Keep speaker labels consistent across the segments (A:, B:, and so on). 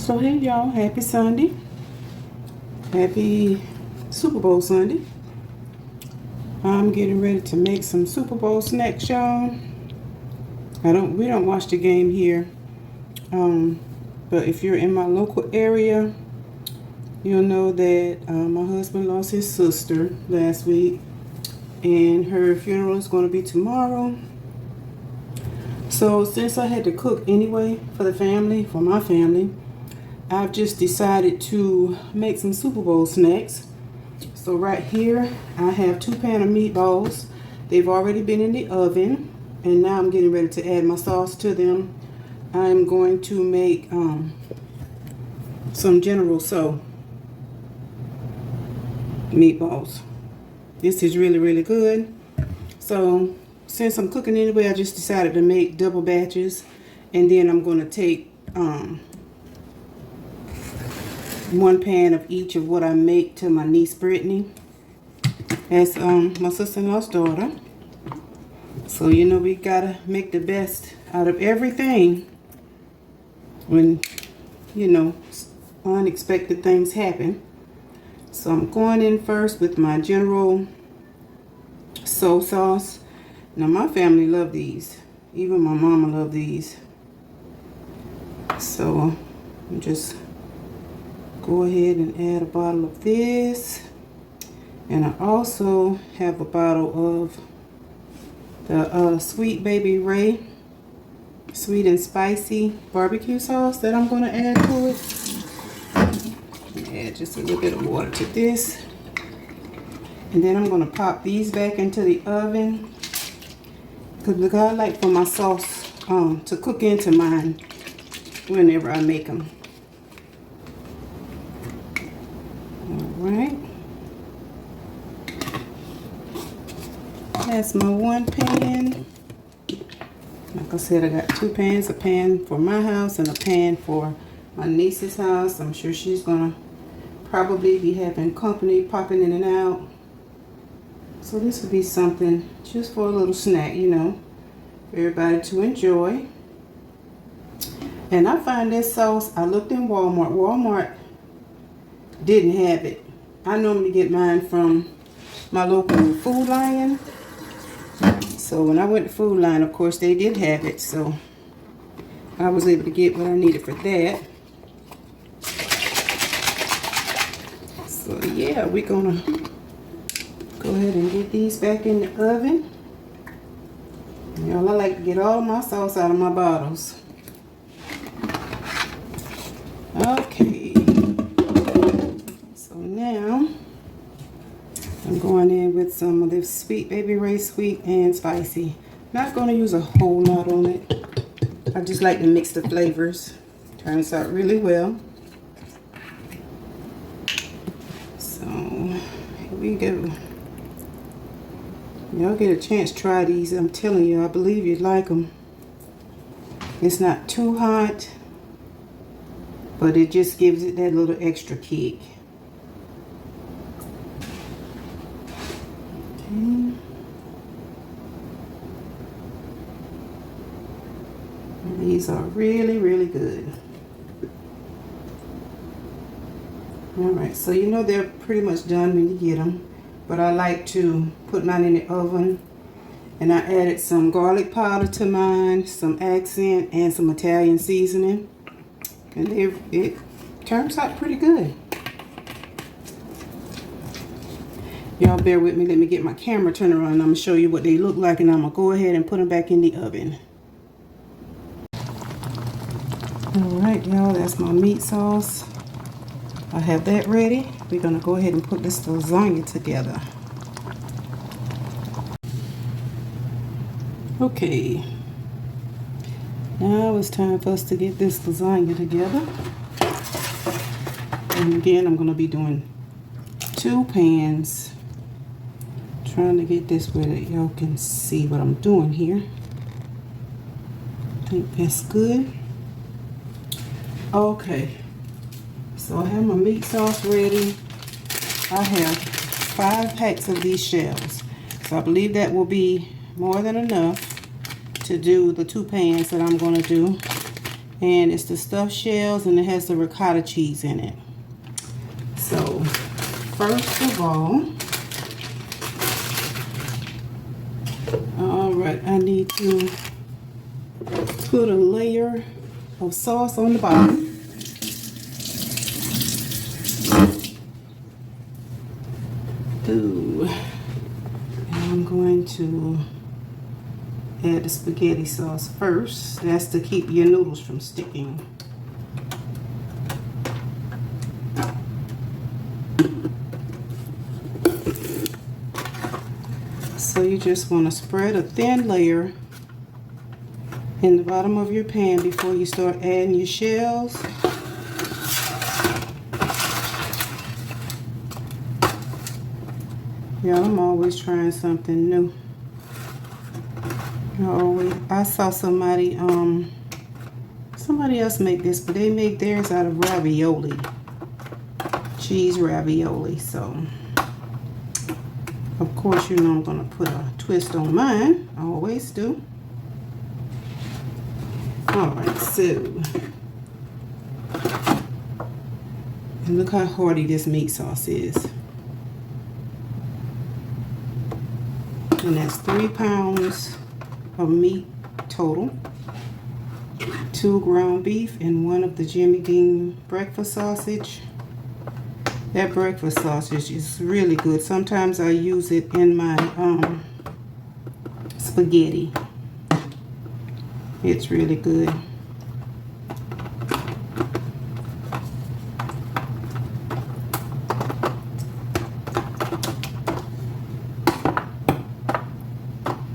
A: So hey y'all, happy Sunday. Happy Super Bowl Sunday. I'm getting ready to make some Super Bowl snacks, y'all. We don't watch the game here. But if you're in my local area, you'll know that my husband lost his sister last week, and her funeral is going to be tomorrow. So since I had to cook anyway for my family, I've just decided to make some Super Bowl snacks. So right here, I have 2 pans of meatballs. They've already been in the oven, and now I'm getting ready to add my sauce to them. I'm going to make some General Tso meatballs. This is really, really good. So since I'm cooking anyway, I just decided to make double batches, and then I'm going to take 1 pan of each of what I make to my niece Brittany. That's my sister-in-law's daughter. So you know we gotta make the best out of everything when, you know, unexpected things happen. So I'm going in first with my General Tso sauce. Now my family love these. Even my mama love these. So I'm just go ahead and add a bottle of this, and I also have a bottle of the Sweet Baby Ray sweet and spicy barbecue sauce that I'm going to add to it. Add just a little bit of water to this, and then I'm going to pop these back into the oven because I like for my sauce to cook into mine whenever I make them. Alright, that's my 1 pan. Like I said, I got 2 pans, a pan for my house and a pan for my niece's house. I'm sure she's gonna probably be having company popping in and out. So this would be something just for a little snack, you know, for everybody to enjoy. And I find this sauce, I looked in Walmart. Walmart didn't have it. I normally get mine from my local Food Lion. So when I went to Food Lion, of course, they did have it. So I was able to get what I needed for that. So yeah, we're gonna go ahead and get these back in the oven. Y'all, I like to get all my sauce out of my bottles. Okay. Now I'm going in with some of this Sweet Baby Ray sweet and spicy. Not going to use a whole lot on it. I just like to mix the flavors. Turns out really well. So here we go. Y'all get a chance to try these. I'm telling you, I believe you'd like them. It's not too hot, but it just gives it that little extra kick. These are really, really good. Alright, so you know they're pretty much done when you get them. But I like to put mine in the oven. And I added some garlic powder to mine, some accent, and some Italian seasoning. And it turns out pretty good. Y'all bear with me. Let me get my camera turned around and I'm going to show you what they look like. And I'm going to go ahead and put them back in the oven. Alright, y'all, that's my meat sauce. I have that ready. We're going to go ahead and put this lasagna together. Okay. Now it's time for us to get this lasagna together. And again, I'm going to be doing 2 pans. Trying to get this where y'all can see what I'm doing here. I think that's good. Okay, so I have my meat sauce ready. I have 5 packs of these shells. So I believe that will be more than enough to do the 2 pans that I'm going to do. and it's the stuffed shells, and it has the ricotta cheese in it. So first of all right, I need to put a layer of sauce on the bottom. Ooh. And I'm going to add the spaghetti sauce first. That's to keep your noodles from sticking. So you just want to spread a thin layer in the bottom of your pan before you start adding your shells. Yeah, I'm always trying something new. I saw somebody else make this, but they make theirs out of ravioli, cheese ravioli. So of course, you know I'm gonna put a twist on mine. I always do. All right, so and look how hearty this meat sauce is. And that's 3 pounds of meat total, 2 ground beef, and 1 of the Jimmy Dean breakfast sausage. That breakfast sausage is really good. Sometimes I use it in my spaghetti. It's really good.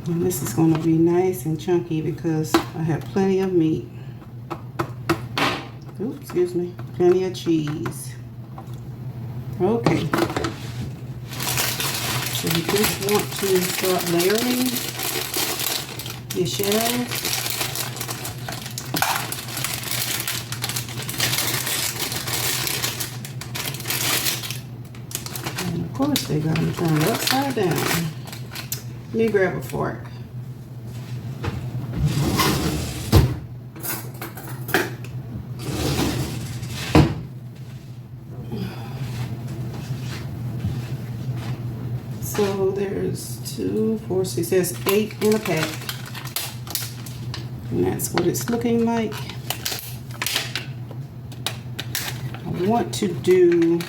A: And this is going to be nice and chunky because I have plenty of meat. Oops, excuse me. Plenty of cheese. Okay. So you just want to start layering your shells. And of course they got them turned upside down. Let me grab a fork. So there's 2, 4, 6, there's 8 in a pack. And that's what it's looking like. I want to do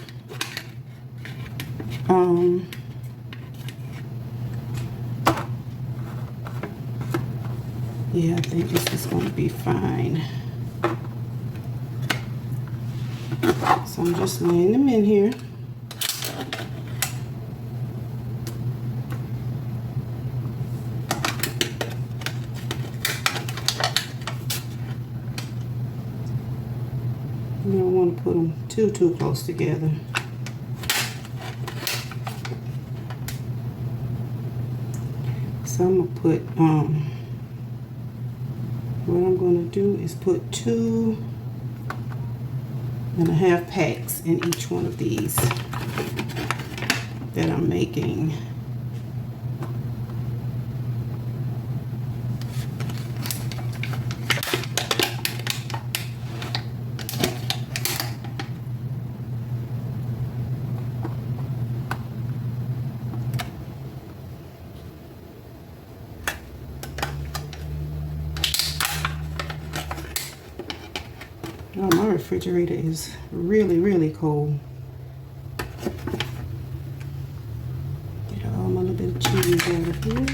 A: yeah, I think this is going to be fine. So I'm just laying them in here. You don't want to put them too close together. So I'm going to put, what I'm going to do is put 2.5 packs in each one of these that I'm making. Oh, my refrigerator is really cold. Get all my little bit of cheese out of here.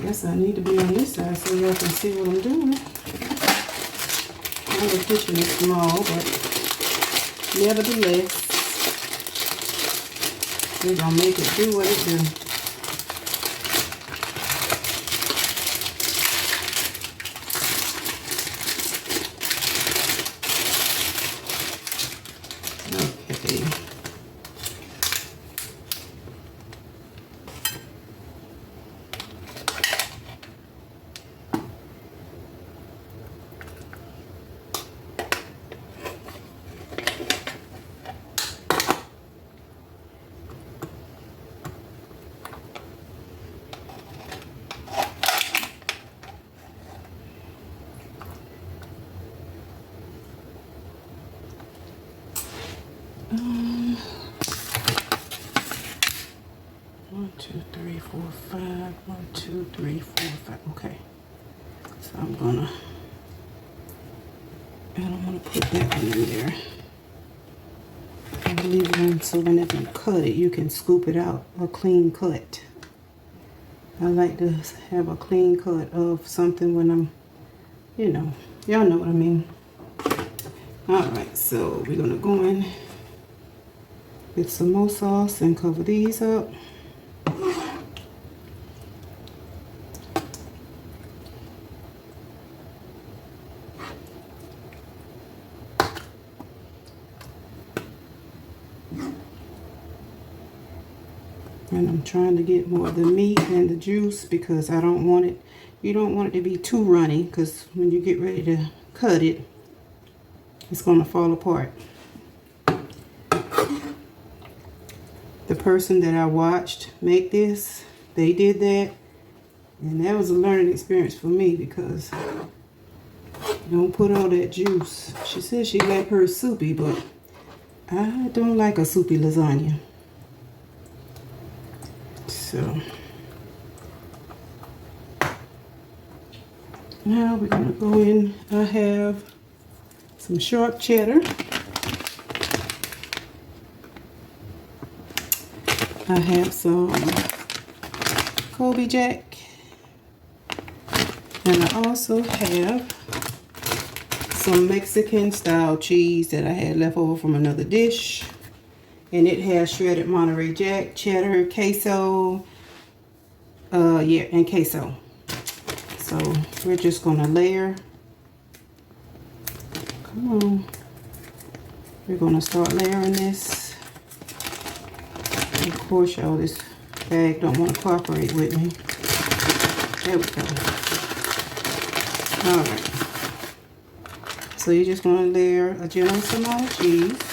A: Guess I need to be on this side so y'all can see what I'm doing. I know the kitchen is small, but nevertheless, we're gonna make it do what it do. Okay. 1, 2, 3, 4, 5. Okay. So I'm gonna, I don't want to put that one in there. I leave it in so whenever you cut it, you can scoop it out, a clean cut. I like to have a clean cut of something when I'm, you know, y'all know what I mean. Alright, so we're gonna go in with some more sauce and cover these up. And I'm trying to get more of the meat and the juice because I don't want it, you don't want it to be too runny, because when you get ready to cut it, it's going to fall apart. The person that I watched make this, they did that, and that was a learning experience for me because don't put all that juice. She said she liked hers soupy, but I don't like a soupy lasagna. So now we're gonna go in. I have some sharp cheddar. I have some Kobe Jack. And I also have some Mexican style cheese that I had left over from another dish. And it has shredded Monterey Jack, cheddar, queso, and queso. So we're just gonna layer. Come on. We're gonna start layering this. Of course, y'all, this bag don't want to cooperate with me. There we go. All right. So you're just gonna layer a generous amount of cheese.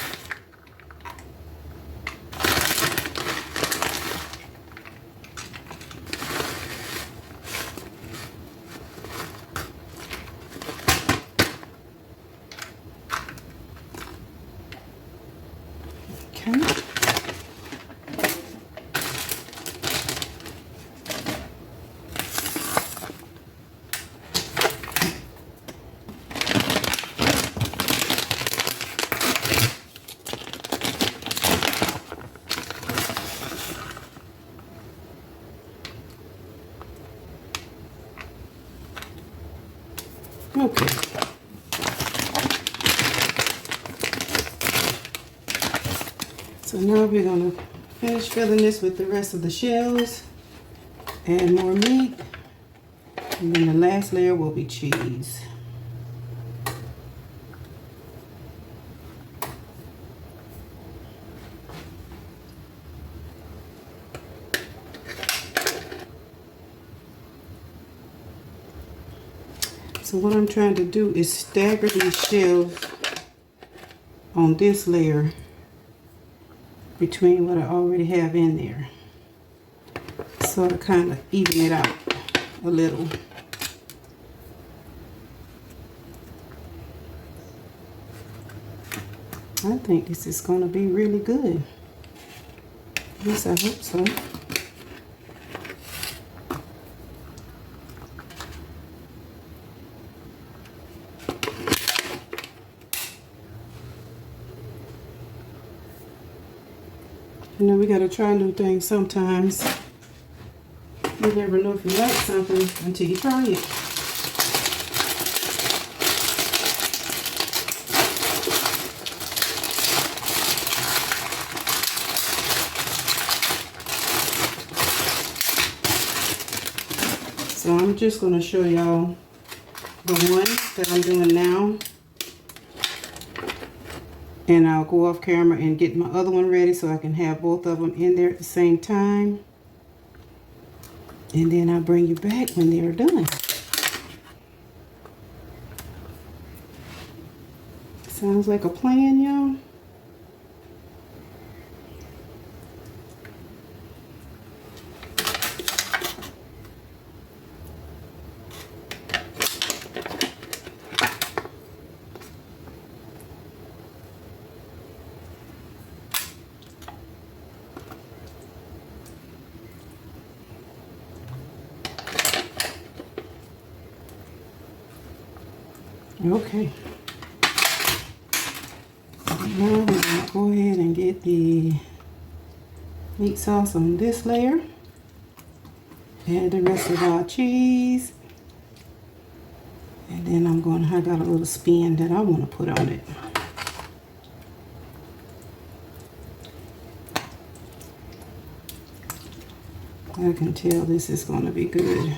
A: Okay. So now we're going to finish filling this with the rest of the shells. Add more meat. And then the last layer will be cheese. So what I'm trying to do is stagger these shells on this layer between what I already have in there. So to kind of even it out a little. I think this is going to be really good. At least I hope so. You know, we gotta try new things sometimes. You never know if you like something until you try it. So I'm just gonna show y'all the one that I'm doing now. And I'll go off camera and get my other one ready so I can have both of them in there at the same time. And then I'll bring you back when they're done. Sounds like a plan, y'all. Okay. Now we're going to go ahead and get the meat sauce on this layer. Add the rest of our cheese. And then I got a little spin that I want to put on it. I can tell this is going to be good.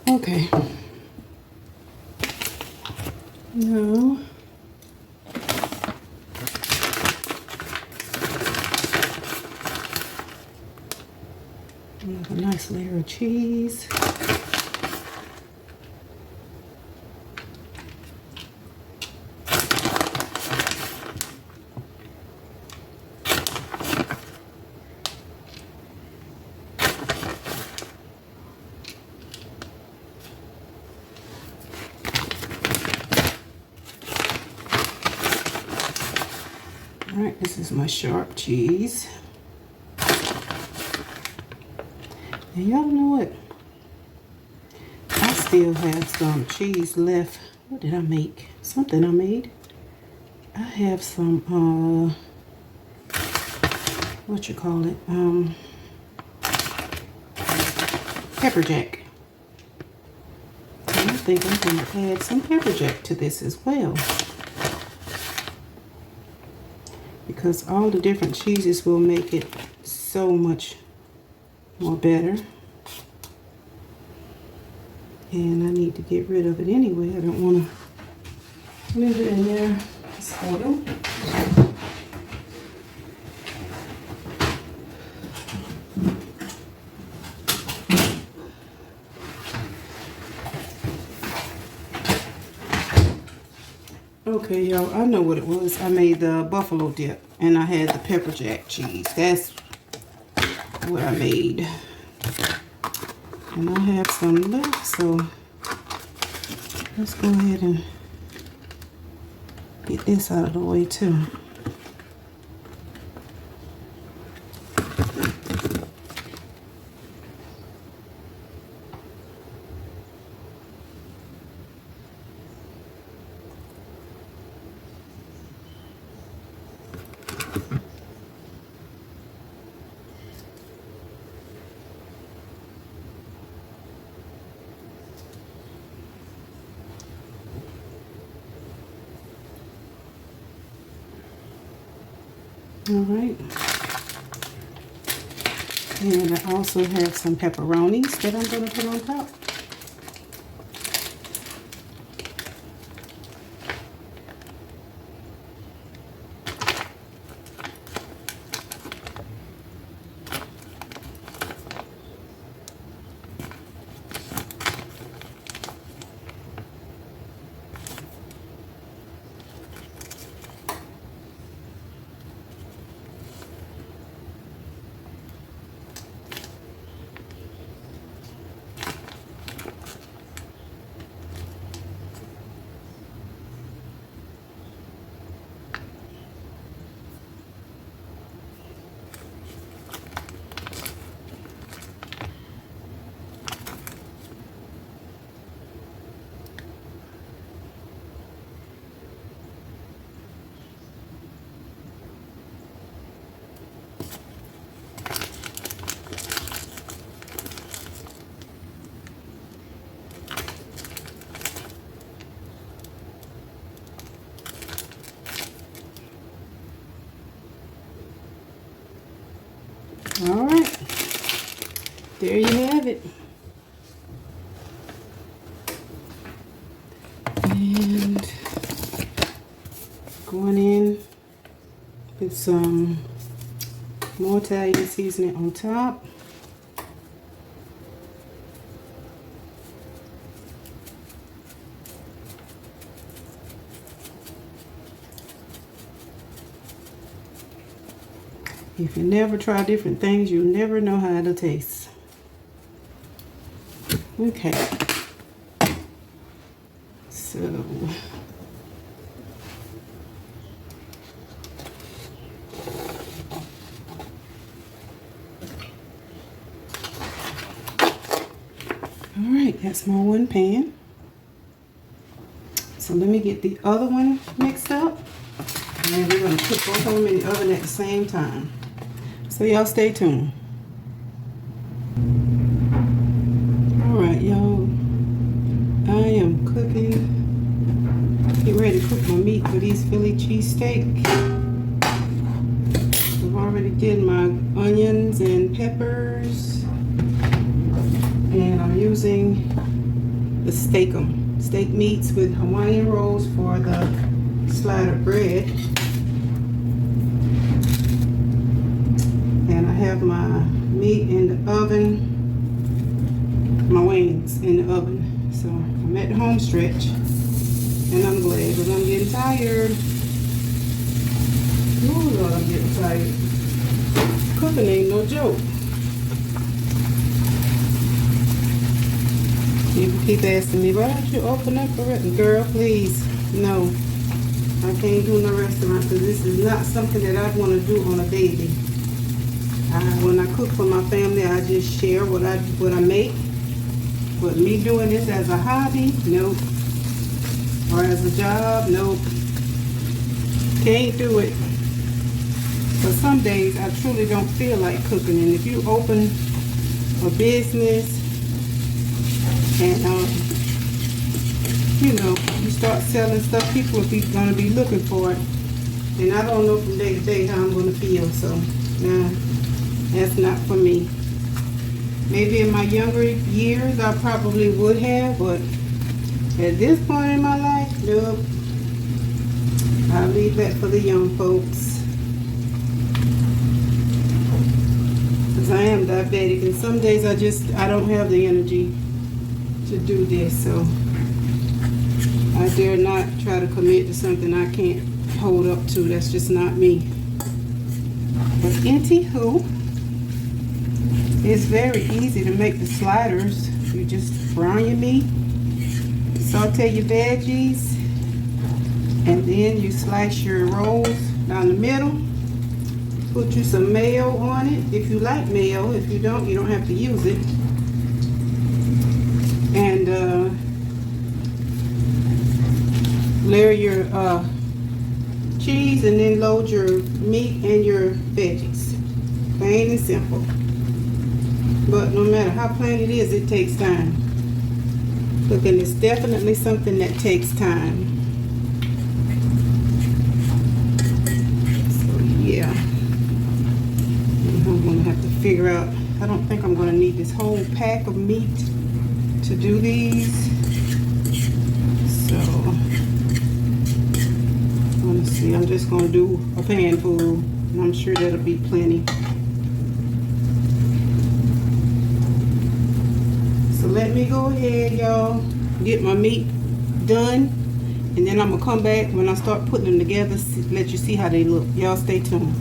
A: Okay. Now, we have a nice layer of cheese. All right, this is my sharp cheese. And y'all know what? I still have some cheese left. What did I make? Something I made. I have some, what you call it? Pepper jack. And I think I'm going to add some pepper jack to this as well. Because all the different cheeses will make it so much more better. And I need to get rid of it anyway. I don't want to leave it in there. Spoil. Okay, y'all, I know what it was. I made the buffalo dip and I had the pepper jack cheese. That's what I made. And I have some left, so let's go ahead and get this out of the way too. All right. And I also have some pepperonis that I'm going to put on top. All right, there you have it. And Going in with some more Italian seasoning on top. If you never try different things, you'll never know how it'll taste. Okay. So all right, that's my one pan. So let me get the other one mixed up, and we're gonna put both of them in the oven at the same time. So y'all stay tuned. All right, y'all. I am cooking. Get ready to cook my meat for these Philly cheesesteak. I've already did my onions and peppers, and I'm using the steak meats with Hawaiian rolls for the slider bread. And I have my meat in the oven, my wings in the oven. So I'm at the home stretch, and I'm glad because I'm getting tired. Oh Lord, I'm getting tired. Cooking ain't no joke. People keep asking me, why don't you open up a restaurant? Girl, please. No, I can't do no restaurant because this is not something that I want to do on a daily. When I cook for my family, I just share what I make. But me doing this as a hobby, nope. Or as a job, nope. Can't do it. But some days I truly don't feel like cooking. And if you open a business and you know, you start selling stuff, people are gonna be looking for it. And I don't know from day to day how I'm gonna feel. So nah, that's not for me. Maybe in my younger years I probably would have, but at this point in my life, nope. I'll leave that for the young folks. Because I am diabetic, and some days I don't have the energy to do this, so I dare not try to commit to something I can't hold up to. That's just not me. But anywho, it's very easy to make the sliders. You just brown your meat, saute your veggies, and then you slice your rolls down the middle. Put you some mayo on it if you like mayo. If you don't, you don't have to use it. And layer your cheese, and then load your meat and your veggies. Plain and simple. But no matter how plain it is, it takes time. Cooking is definitely something that takes time. So yeah, I'm gonna have to figure out. I don't think I'm gonna need this whole pack of meat to do these. So let's see. I'm just gonna do a pan full, and I'm sure that'll be plenty. Let me go ahead, y'all, get my meat done, and then I'm gonna come back when I start putting them together, let you see how they look. Y'all stay tuned.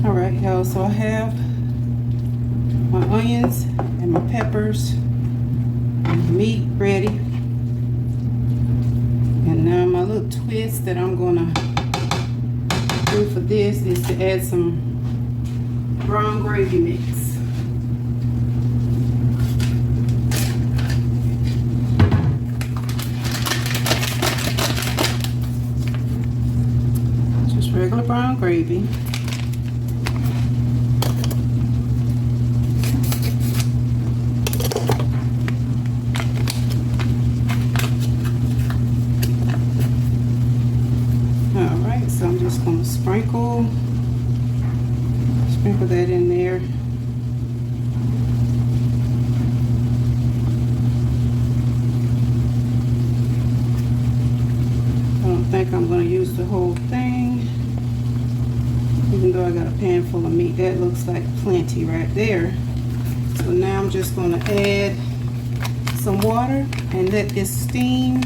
A: All right, y'all, so I have my onions and my peppers and the meat ready, and now my little twist that I'm gonna do for this is to add some brown gravy mix. Just regular brown gravy. Alright, so I'm just going to sprinkle that in there. like I'm going to use the whole thing. Even though I got a pan full of meat, that looks like plenty right there. So now I'm just going to add some water and let this steam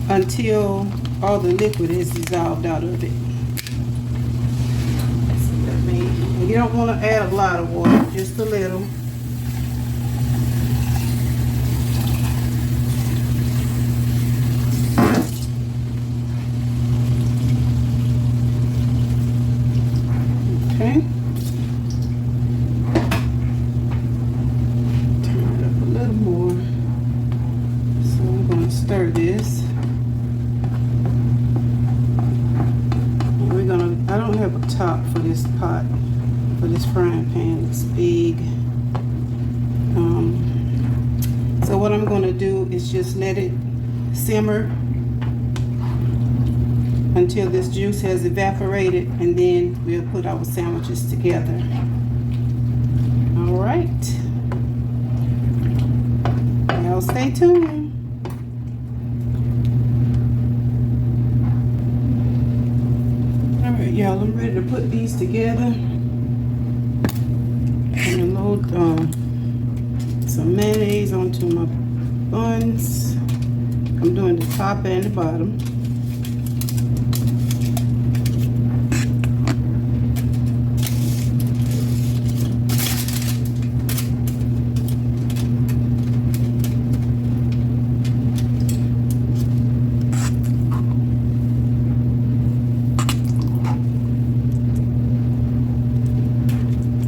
A: until all the liquid is dissolved out of it. You don't want to add a lot of water, just a little. Okay. Turn it up a little more. So we're going to stir this. And we're going to, I don't have a top for this pot, for this frying pan. It's big. So what I'm going to do is just let it simmer until this juice has evaporated, and then we'll put our sandwiches together. All right. Y'all stay tuned. All right, y'all, I'm ready to put these together. I'm gonna load some mayonnaise onto my buns. I'm doing the top and the bottom.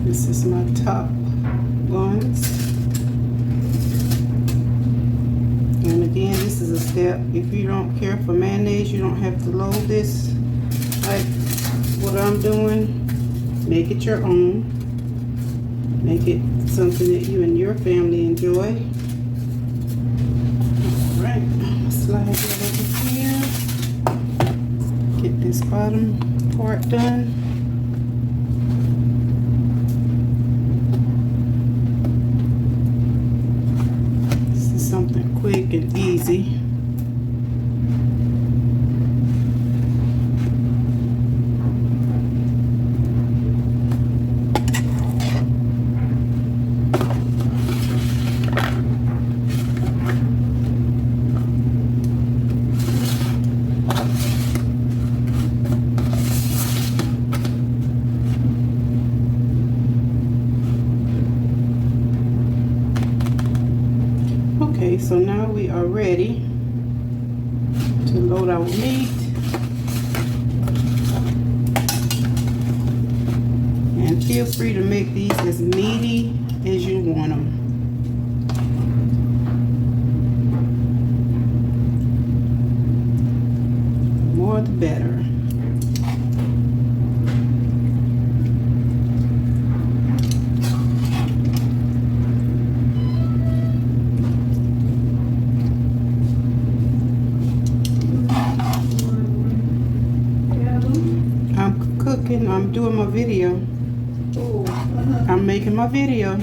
A: This is my top buns. And again, this is a step. If you don't care for mayonnaise, you don't have to load this like what I'm doing. Make it your own. Make it something that you and your family enjoy. Alright, I'm gonna slide that over here. Get this bottom part done. Something quick and easy. Okay, so now we are ready to load our meat. And feel free to make these as meaty as you want them. The more the better. I'm doing my video. I'm making my video.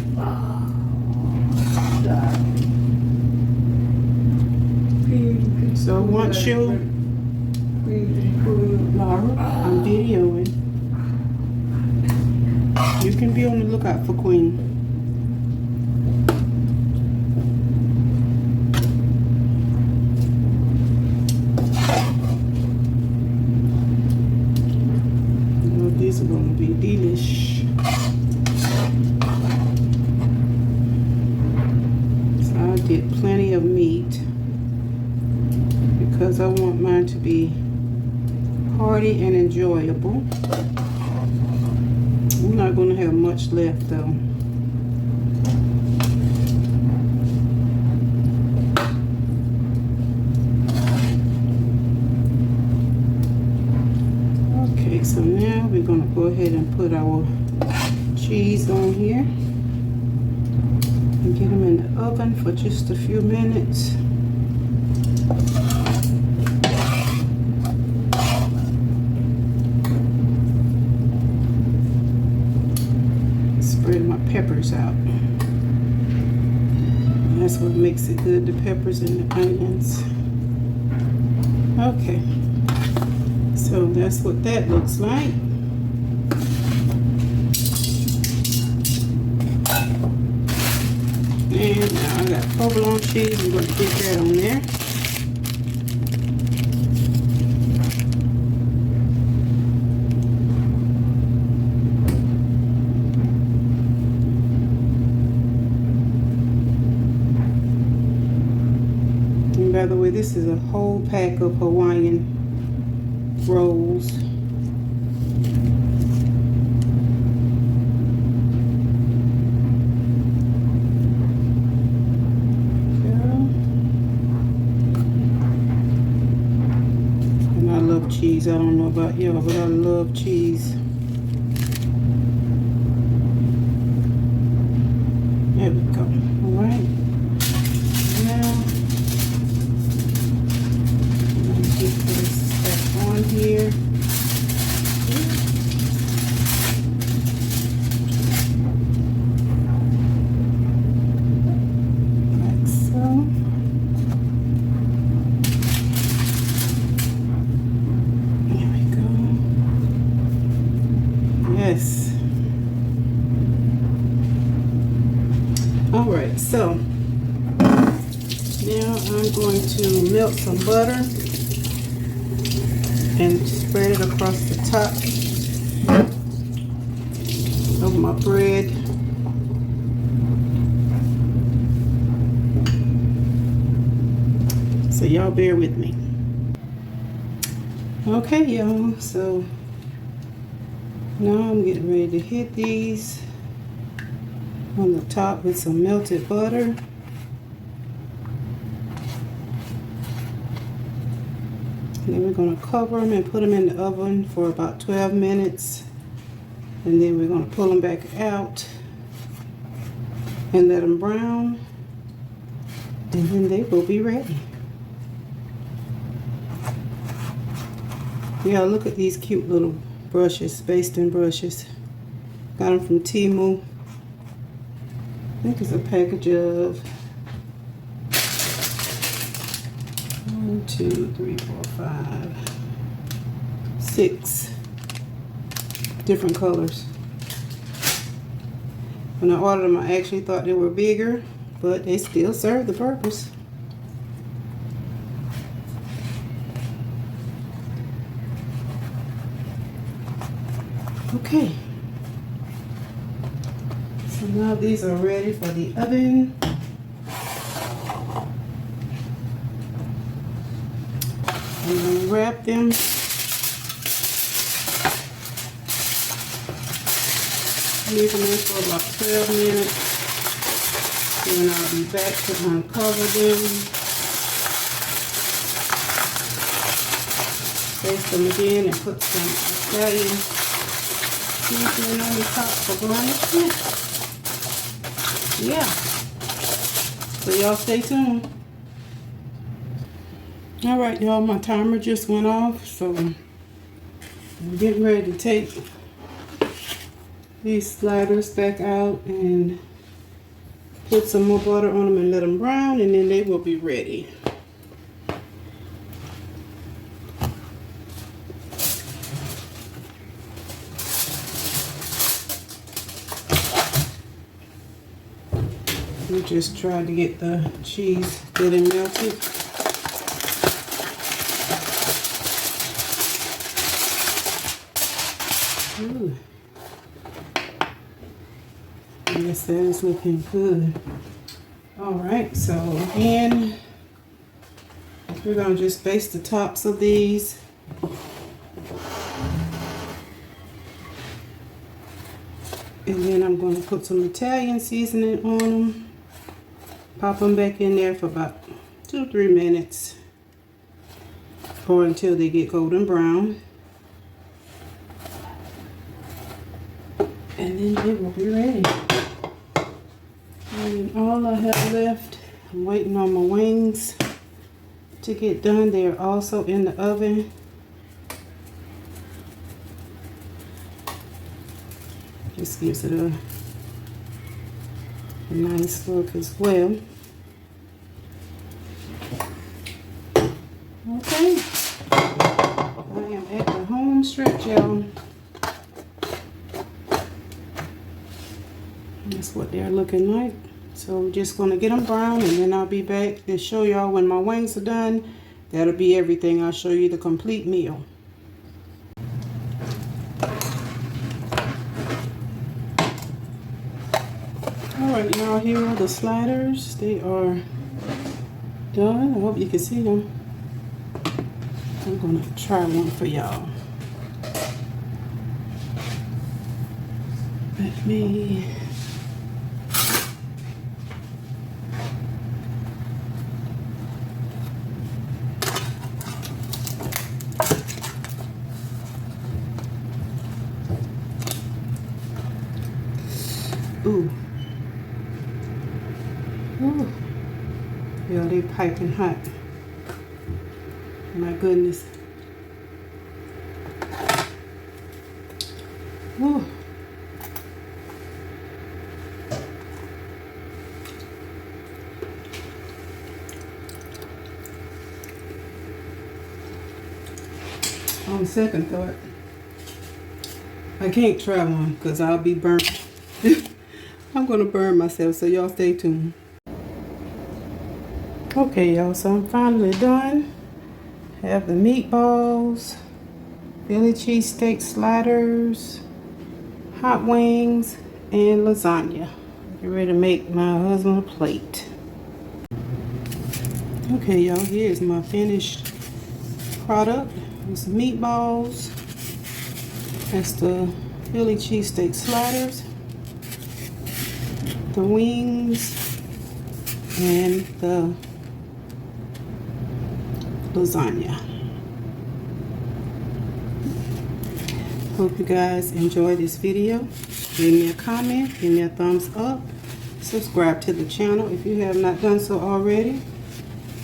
A: So once you, Laura, I'm videoing. You can be on the lookout for Queen. These are going to be delish. So I did plenty of meat because I want mine to be hearty and enjoyable. I'm not going to have much left though. So now we're going to go ahead and put our cheese on here and get them in the oven for just a few minutes. Spread my peppers out. That's what makes it good, the peppers and the onions. Okay. So that's what that looks like. And now I got provolone cheese. I'm going to get that on there. And by the way, this is a whole pack of Hawaiian rolls. Cheese. I don't know about y'all, but I love cheese. There we go. All right. Now, I'm going to get this back on here. Like so. Yes. All right, so now I'm going to melt some butter and spread it across the top of my bread. So y'all bear with me. Okay, y'all, so now I'm getting ready to hit these on the top with some melted butter. And then we're going to cover them and put them in the oven for about 12 minutes. And then we're going to pull them back out and let them brown. And then they will be ready. Yeah, look at these cute little brushes, basting brushes. Got them from Temu. I think it's a package of 1, 2, 3, 4, 5, 6 different colors. When I ordered them, I actually thought they were bigger, but they still serve the purpose. Okay, so now these are ready for the oven. I'm going to wrap them. Leave them in for about 12 minutes. Then I'll be back to uncover them. Baste them again and put some Italian seasoning on the top for garnishment. Yeah. So y'all stay tuned. Alright y'all, my timer just went off, so I'm getting ready to take these sliders back out and put some more butter on them and let them brown, and then they will be ready. We just tried to get the cheese good and melted. Ooh. I guess that is looking good. Alright, so again, we're going to just baste the tops of these. And then I'm going to put some Italian seasoning on them. Pop them back in there for about 2-3 minutes. Or until they get golden brown. And then they will be ready. And all I have left, I'm waiting on my wings to get done. They are also in the oven. Just gives it a nice look as well. Okay. I am at the stretch, y'all. That's what they're looking like. So we're just gonna get them brown, and then I'll be back to show y'all when my wings are done. That'll be everything. I'll show you the complete meal. Alright, y'all, here are the sliders. They are done. I hope you can see them. I'm gonna try one for y'all. Let me... Ooh. Ooh. Yeah, they piping hot. My goodness. Ooh. On second thought, I can't try one because I'll be burnt. I'm gonna burn myself, so y'all stay tuned. Okay, y'all, so I'm finally done. Have the meatballs, Philly cheesesteak sliders, hot wings, and lasagna. Get ready to make my husband a plate. Okay, y'all, here's my finished product. It's meatballs. That's the Philly cheesesteak sliders, the wings, and the lasagna. Hope you guys enjoyed this video. Give me a comment, give me a thumbs up, subscribe to the channel if you have not done so already.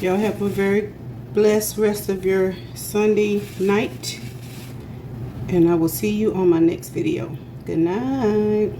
A: Y'all have a very blessed rest of your Sunday night, and I will see you on my next video. Good night.